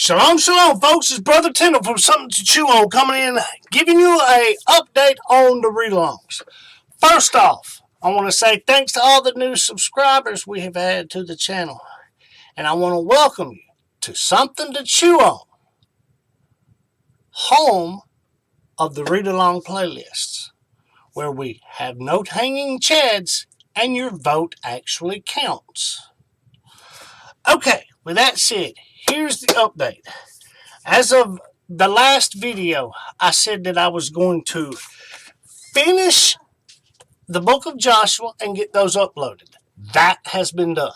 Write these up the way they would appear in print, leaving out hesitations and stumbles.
Shalom, shalom, folks. It's Brother Tindall from Something to Chew On coming in, giving you a update on the read-alongs. First off, I want to say thanks to all the new subscribers we have added to the channel. And I want to welcome you to Something to Chew On, home of the read-along playlists, where we have no hanging chads and your vote actually counts. Okay, with that said, here's the update. As of the last video, I said that I was going to finish the book of Joshua and get those uploaded. That has been done.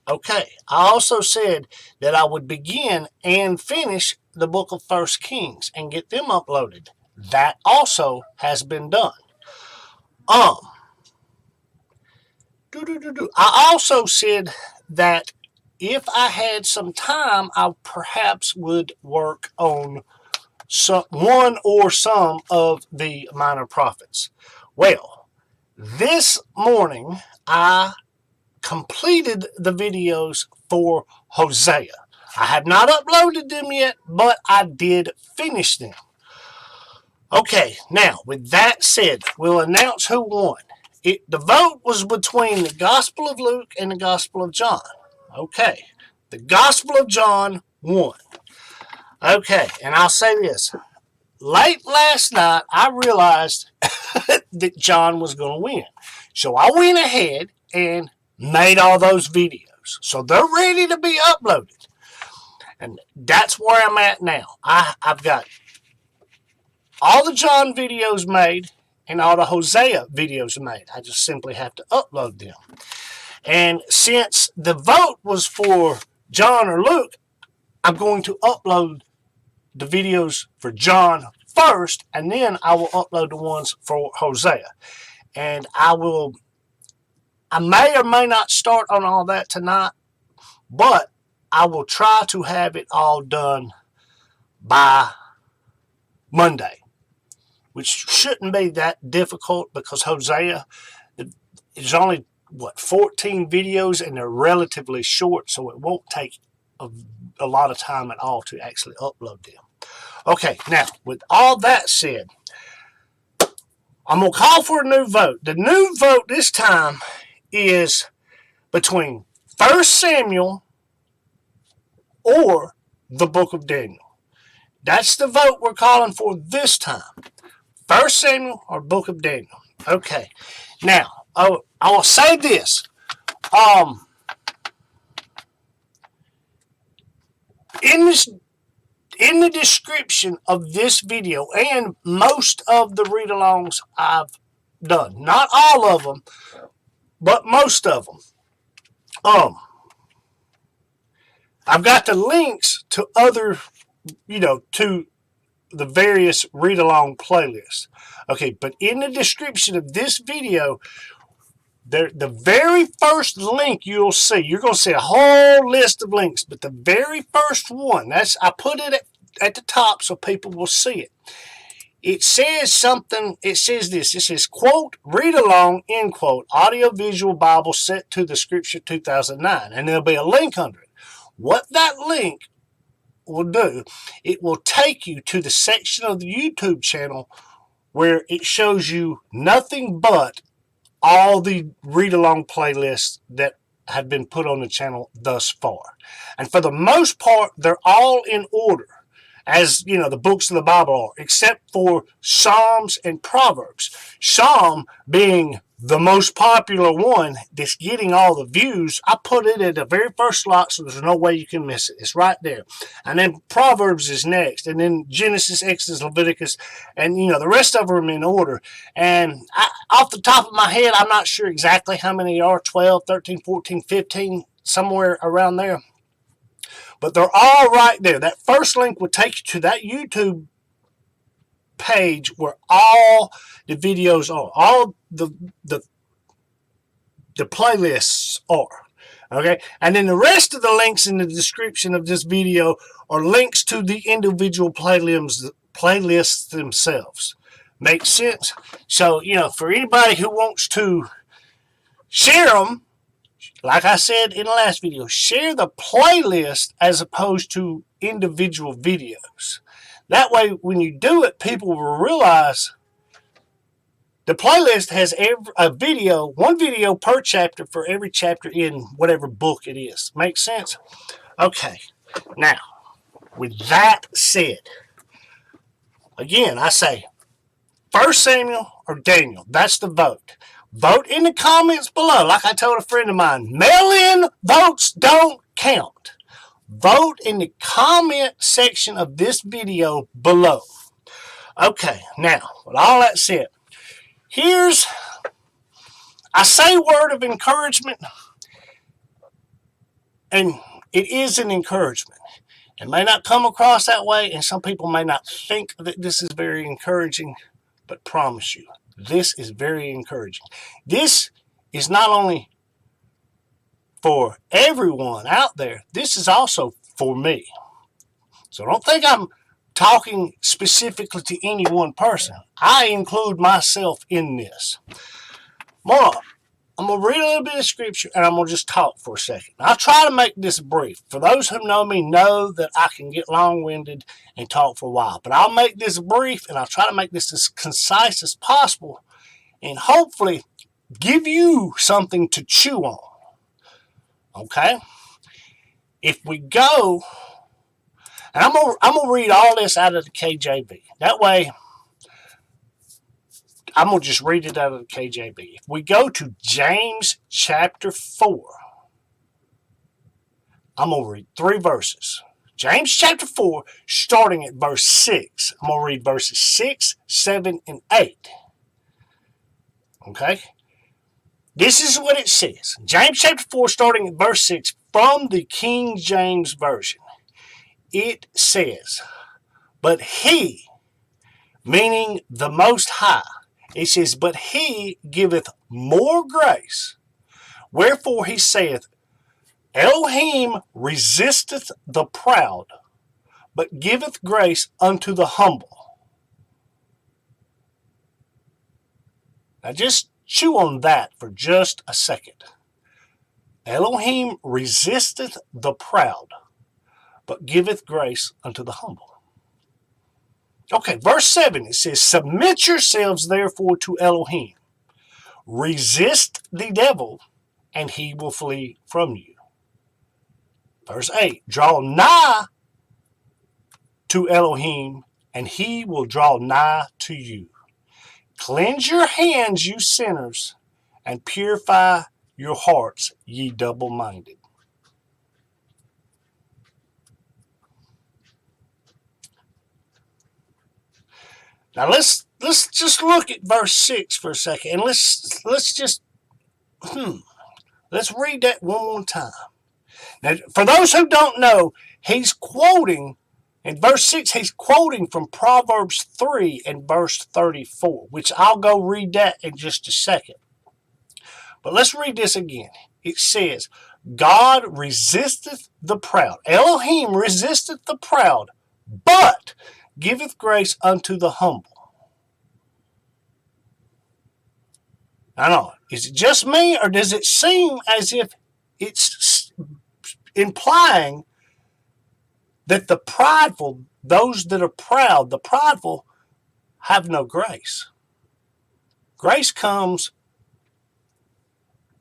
Okay, I also said that I would begin and finish the book of 1 Kings and get them uploaded. That also has been done. I also said that if I had some time, I perhaps would work on one or some of the minor prophets. Well, this morning I completed the videos for Hosea. I have not uploaded them yet, but I did finish them. Okay, now with that said, we'll announce who won. The vote was between the Gospel of Luke and the Gospel of John. Okay, the Gospel of John won. Okay, and I'll say this. Late last night, I realized that John was going to win. So I went ahead and made all those videos. So they're ready to be uploaded. And that's where I'm at now. I've got all the John videos made and all the Hosea videos made. I just simply have to upload them. And since the vote was for John or Luke, I'm going to upload the videos for John first, and then I will upload the ones for Hosea. And I may or may not start on all that tonight, but I will try to have it all done by Monday, which shouldn't be that difficult because Hosea is only 14 videos, and they're relatively short, so it won't take a lot of time at all to actually upload them. Okay, now, with all that said, I'm going to call for a new vote. The new vote this time is between 1 Samuel or the book of Daniel. That's the vote we're calling for this time. 1 Samuel or book of Daniel. Okay, now, I will say this. In the description of this video and most of the read-alongs I've done, not all of them, but most of them, I've got the links to other, to the various read-along playlists. Okay, but in the description of this video, the very first link you'll see, you're going to see a whole list of links, but the very first one, I put it at the top so people will see it. It says something, it says this, it says, quote, read along, end quote, audio-visual Bible set to the Scripture 2009, and there'll be a link under it. What that link will do, it will take you to the section of the YouTube channel where it shows you nothing but all the read-along playlists that have been put on the channel thus far. And for the most part, they're all in order, as, the books of the Bible are, except for Psalms and Proverbs. Psalm being the most popular one that's getting all the views, I put it at the very first slot so there's no way you can miss it. It's right there. And then Proverbs is next, and then Genesis, Exodus, Leviticus, and, the rest of them in order. And off the top of my head, I'm not sure exactly how many are, 12, 13, 14, 15, somewhere around there. But they're all right there. That first link will take you to that YouTube page where all the videos are, all the playlists are. Okay, and then the rest of the links in the description of this video are links to the individual playlists themselves. Makes sense? So, for anybody who wants to share them, like I said in the last video, share the playlist as opposed to individual videos. That way, when you do it, people will realize the playlist has one video per chapter for every chapter in whatever book it is. Make sense? Okay. Now, with that said, again, I say 1 Samuel or Daniel. That's the vote. Vote in the comments below. Like I told a friend of mine, mail-in votes don't count. Vote in the comment section of this video below. Okay, now, with all that said, I say word of encouragement, and it is an encouragement. It may not come across that way, and some people may not think that this is very encouraging, but promise you, this is very encouraging. This is not only for everyone out there, this is also for me. So don't think I'm talking specifically to any one person. I include myself in this. I'm going to read a little bit of scripture and I'm going to just talk for a second. I'll try to make this brief. For those who know me know that I can get long-winded and talk for a while. But I'll make this brief and I'll try to make this as concise as possible and hopefully give you something to chew on. Okay? If we go, and I'm going to read all this out of the KJV. That way, I'm going to just read it out of the KJV. If we go to James chapter 4, I'm going to read 3 verses. James chapter 4, starting at verse 6. I'm going to read verses 6, 7, and 8. Okay? This is what it says. James chapter 4, starting at verse 6, from the King James Version. It says, but he, meaning the Most High, it says, but he giveth more grace. Wherefore he saith, Elohim resisteth the proud, but giveth grace unto the humble. Now just chew on that for just a second. Elohim resisteth the proud, but giveth grace unto the humble. Okay, verse 7, it says, submit yourselves therefore to Elohim. Resist the devil, and he will flee from you. Verse 8, draw nigh to Elohim, and he will draw nigh to you. Cleanse your hands, you sinners, and purify your hearts, ye double-minded. Now let's just look at verse 6 for a second, and let's read that one more time. Now, for those who don't know, he's quoting in verse 6. He's quoting from Proverbs 3 and verse 34, which I'll go read that in just a second. But let's read this again. It says, God resisteth the proud. Elohim resisteth the proud, but giveth grace unto the humble. I know. Is it just me, or does it seem as if it's implying that the prideful, those that are proud, the prideful, have no grace? Grace comes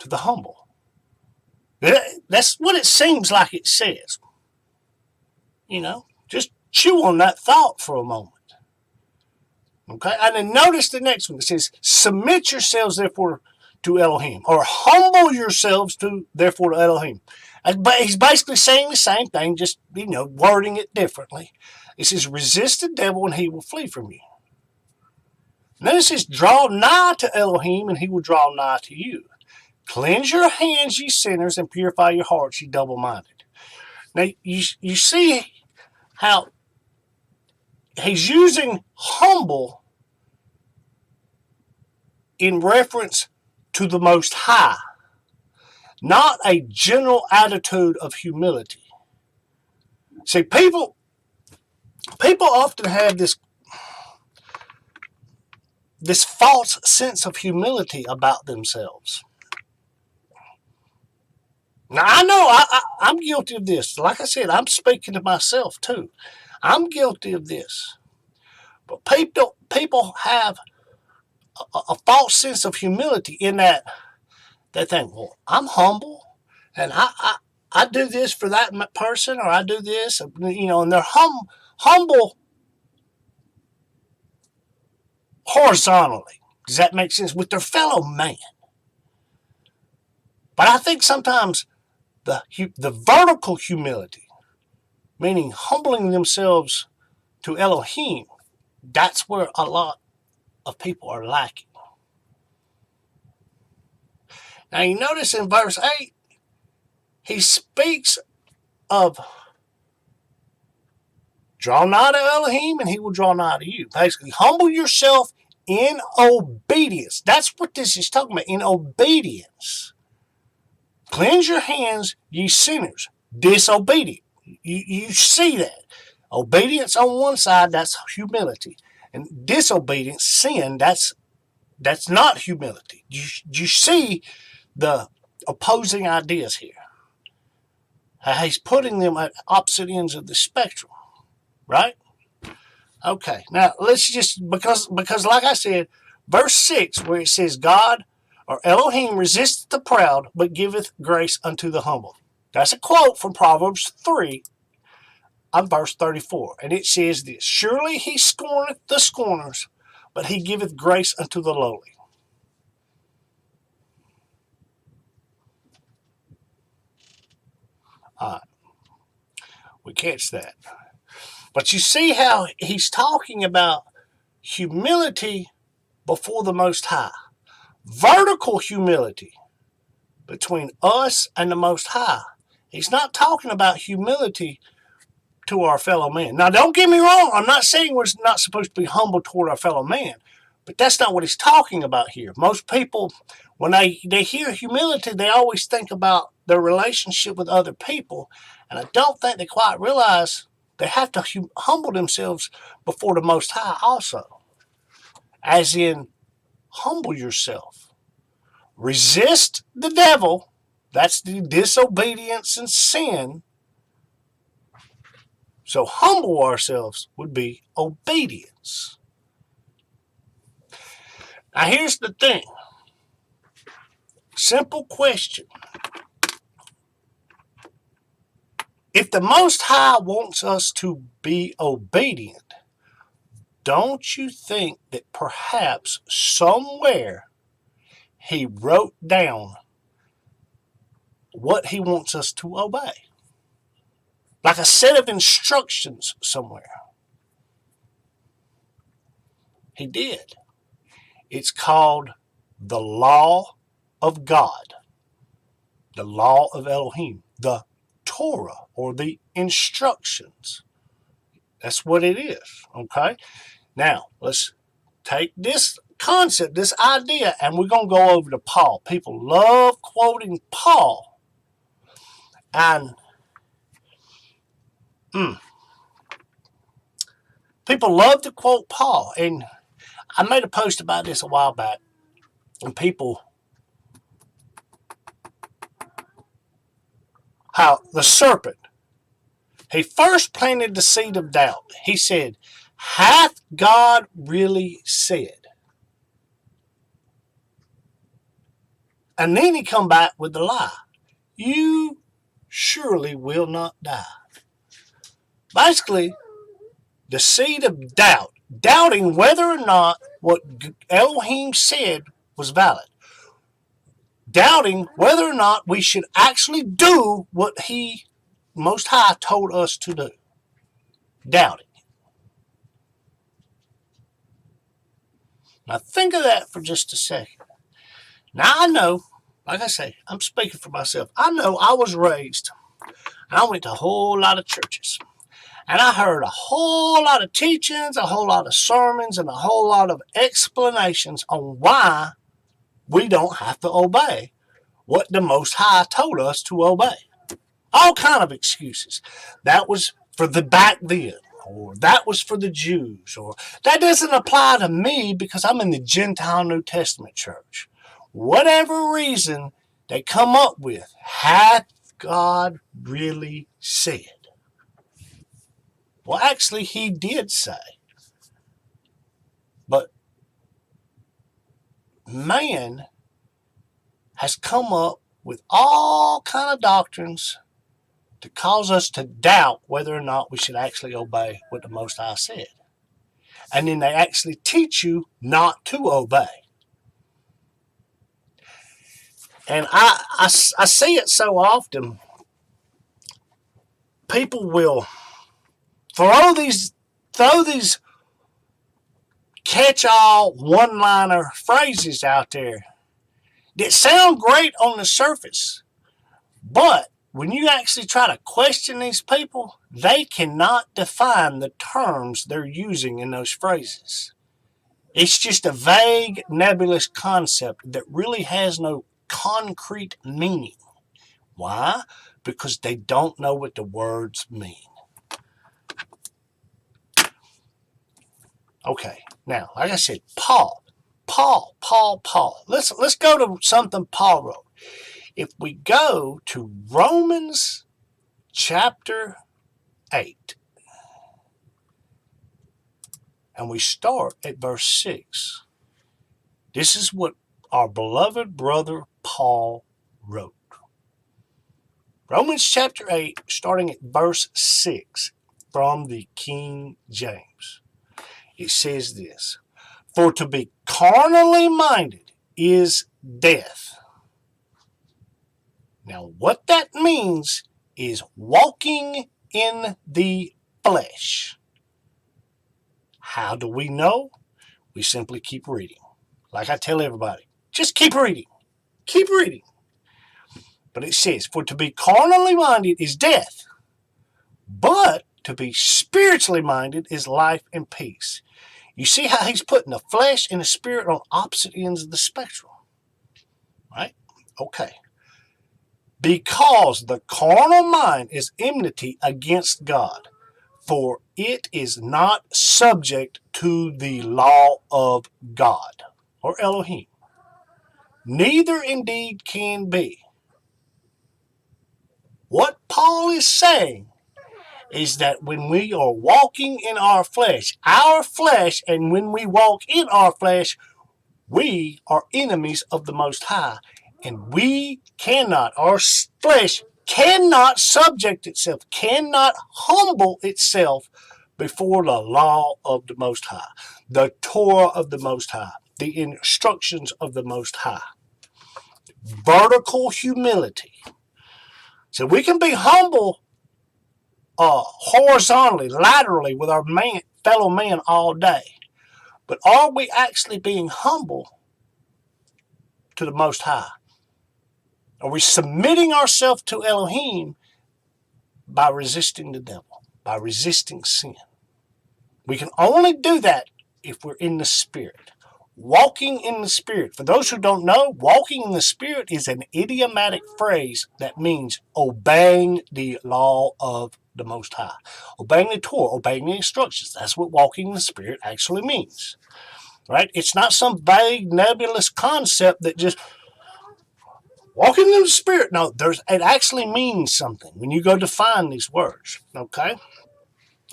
to the humble. That's what it seems like it says. You know, just chew on that thought for a moment. Okay, and then notice the next one. It says, submit yourselves therefore to Elohim, or humble yourselves therefore to Elohim. But he's basically saying the same thing, just, wording it differently. It says, resist the devil and he will flee from you. Then it says, draw nigh to Elohim and he will draw nigh to you. Cleanse your hands, ye sinners, and purify your hearts, ye double-minded. Now, you see how he's using humble in reference to the Most High, not a general attitude of humility. See, people often have this false sense of humility about themselves. Now, I know I'm guilty of this. Like I said, I'm speaking to myself too. I'm guilty of this. But people have a false sense of humility in that they think, well, I'm humble and I do this for that person, or I do this, and they're humble horizontally. Does that make sense? With their fellow man. But I think sometimes the vertical humility, meaning humbling themselves to Elohim, that's where a lot of people are lacking. Now you notice in verse 8, he speaks of draw nigh to Elohim and he will draw nigh to you. Basically, humble yourself in obedience. That's what this is talking about, in obedience. Cleanse your hands, ye sinners, disobedient. You see that. Obedience on one side, that's humility. And disobedience, sin, that's not humility. You see the opposing ideas here. He's putting them at opposite ends of the spectrum, right? Okay, now let's just, because like I said, verse 6, where it says, God or Elohim resisteth the proud, but giveth grace unto the humble. That's a quote from Proverbs 3, on verse 34. And it says this, surely he scorneth the scorners, but he giveth grace unto the lowly. All right. We catch that. But you see how he's talking about humility before the Most High. Vertical humility between us and the Most High. He's not talking about humility to our fellow man. Now, don't get me wrong. I'm not saying we're not supposed to be humble toward our fellow man. But that's not what he's talking about here. Most people, when they hear humility, they always think about their relationship with other people. And I don't think they quite realize they have to humble themselves before the Most High also. As in, humble yourself. Resist the devil. That's the disobedience and sin. So humble ourselves would be obedience. Now here's the thing. Simple question. If the Most High wants us to be obedient, don't you think that perhaps somewhere he wrote down what he wants us to obey? Like a set of instructions somewhere. He did. It's called the law of God, the law of Elohim, the Torah, or the instructions. That's what it is, okay? Now, let's take this concept, this idea, and we're going to go over to Paul. People love quoting Paul. And people love to quote Paul. And I made a post about this a while back. And people, how the serpent, he first planted the seed of doubt. He said, hath God really said? And then he come back with the lie. You surely will not die. Basically, the seed of doubt. Doubting whether or not what Elohim said was valid. Doubting whether or not we should actually do what he, Most High, told us to do. Doubting. Now think of that for just a second. Now I know, like I say, I'm speaking for myself. I know I was raised, and I went to a whole lot of churches. And I heard a whole lot of teachings, a whole lot of sermons, and a whole lot of explanations on why we don't have to obey what the Most High told us to obey. All kind of excuses. That was for the back then, or that was for the Jews, or that doesn't apply to me because I'm in the Gentile New Testament church. Whatever reason they come up with, God really said? Well, actually, he did say. But man has come up with all kind of doctrines to cause us to doubt whether or not we should actually obey what the Most High said. And then they actually teach you not to obey. And I see it so often. People will throw these catch-all one-liner phrases out there that sound great on the surface, but when you actually try to question these people, they cannot define the terms they're using in those phrases. It's just a vague, nebulous concept that really has no concrete meaning. Why? Because they don't know what the words mean. Okay, now, like I said, Paul. Let's go to something Paul wrote. If we go to Romans chapter 8, and we start at verse 6, this is what our beloved brother Paul wrote. Romans chapter 8, starting at verse 6, from the King James. It says this: For to be carnally minded is death. Now, what that means is walking in the flesh. How do we know? We simply keep reading. Like I tell everybody, just keep reading. Keep reading. But it says, for to be carnally minded is death, but to be spiritually minded is life and peace. You see how he's putting the flesh and the spirit on opposite ends of the spectrum, right? Okay. Because the carnal mind is enmity against God, for it is not subject to the law of God, or Elohim. Neither indeed can be. What Paul is saying is that when we are walking in our flesh, and when we walk in our flesh, we are enemies of the Most High. And we cannot, our flesh cannot subject itself, cannot humble itself before the law of the Most High, the Torah of the Most High, the instructions of the Most High. Vertical humility. So we can be humble horizontally, laterally with our fellow man all day. But are we actually being humble to the Most High? Are we submitting ourselves to Elohim by resisting the devil, by resisting sin? We can only do that if we're in the Spirit. Walking in the Spirit. For those who don't know, walking in the Spirit is an idiomatic phrase that means obeying the law of the Most High. Obeying the Torah, obeying the instructions. That's what walking in the Spirit actually means. Right? It's not some vague, nebulous concept that just walking in the Spirit. No, it actually means something when you go define these words. Okay?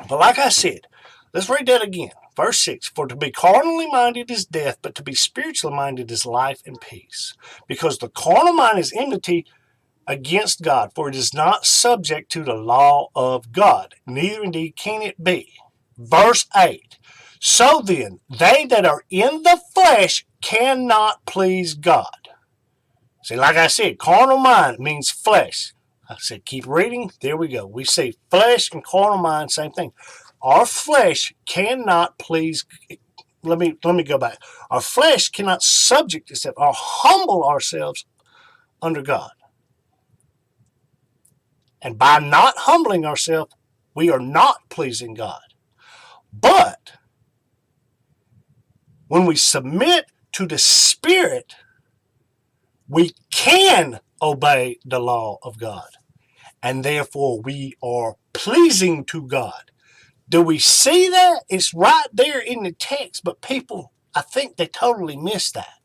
But like I said, let's read that again. Verse 6, for to be carnally minded is death, but to be spiritually minded is life and peace. Because the carnal mind is enmity against God, for it is not subject to the law of God, neither indeed can it be. Verse 8, so then, they that are in the flesh cannot please God. See, like I said, carnal mind means flesh. I said, keep reading. There we go. We see flesh and carnal mind, same thing. Our flesh cannot please. Let me go back. Our flesh cannot subject itself or humble ourselves under God. And by not humbling ourselves, we are not pleasing God. But when we submit to the Spirit, we can obey the law of God. And therefore, we are pleasing to God. Do we see that? It's right there in the text, but people, I think they totally miss that.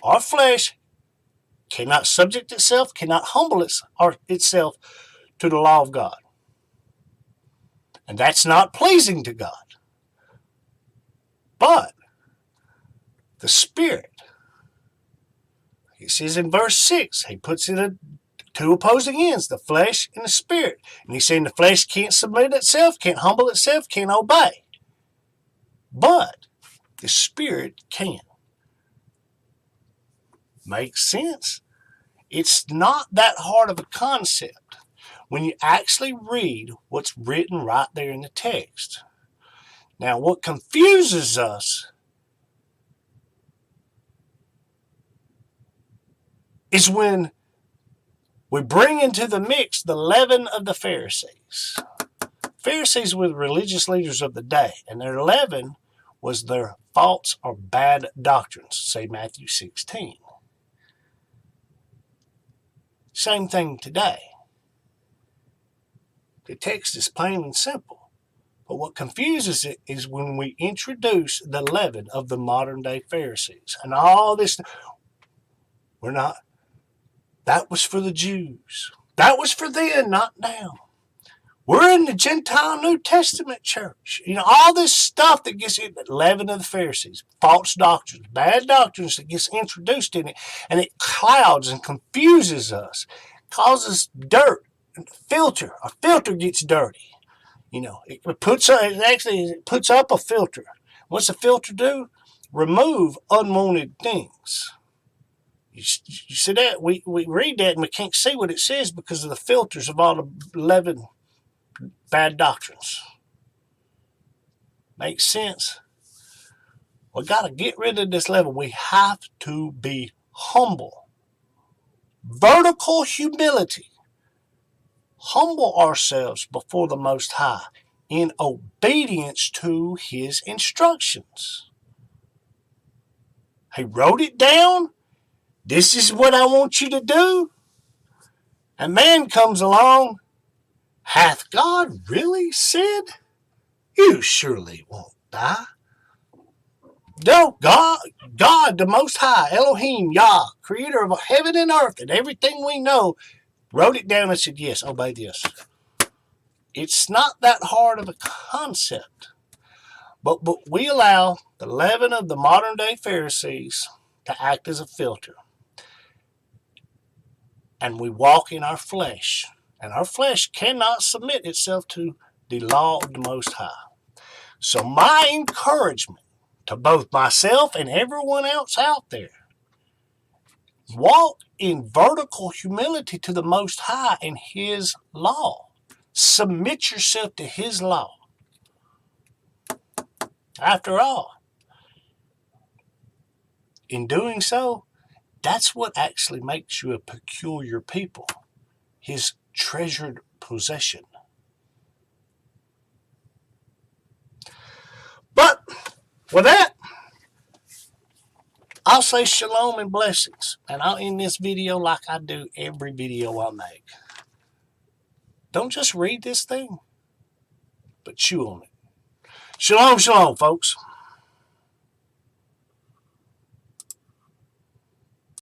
Our flesh cannot subject itself, cannot humble itself to the law of God. And that's not pleasing to God. But the Spirit, he says in verse 6, he puts it at two opposing ends, the flesh and the spirit. And he's saying the flesh can't submit itself, can't humble itself, can't obey. But the Spirit can. Makes sense? It's not that hard of a concept when you actually read what's written right there in the text. Now, what confuses us is when we bring into the mix the leaven of the Pharisees. Pharisees were the religious leaders of the day, and their leaven was their false or bad doctrines, say Matthew 16. Same thing today. The text is plain and simple, but what confuses it is when we introduce the leaven of the modern day Pharisees and all this. That was for the Jews. That was for then, not now. We're in the Gentile New Testament church. All this stuff that gets in the leaven of the Pharisees, false doctrines, bad doctrines that gets introduced in it, and it clouds and confuses us, causes dirt, filter. A filter gets dirty. It puts up a filter. What's a filter do? Remove unwanted things. You see that? We read that and we can't see what it says because of the filters of all the leaven bad doctrines. Makes sense? We got to get rid of this level. We have to be humble. Vertical humility. Humble ourselves before the Most High in obedience to His instructions. He wrote it down. This is what I want you to do. And man comes along. Hath God really said? You surely won't die. No, God, the Most High, Elohim, Yah, creator of heaven and earth and everything we know, wrote it down and said, yes, obey this. It's not that hard of a concept. But we allow the leaven of the modern day Pharisees to act as a filter. And we walk in our flesh. And our flesh cannot submit itself to the law of the Most High. So my encouragement to both myself and everyone else out there, walk in vertical humility to the Most High and His law. Submit yourself to His law. After all, in doing so, that's what actually makes you a peculiar people, His treasured possession. But with that, I'll say shalom and blessings. And I'll end this video like I do every video I make. Don't just read this thing, but chew on it. Shalom, shalom, folks.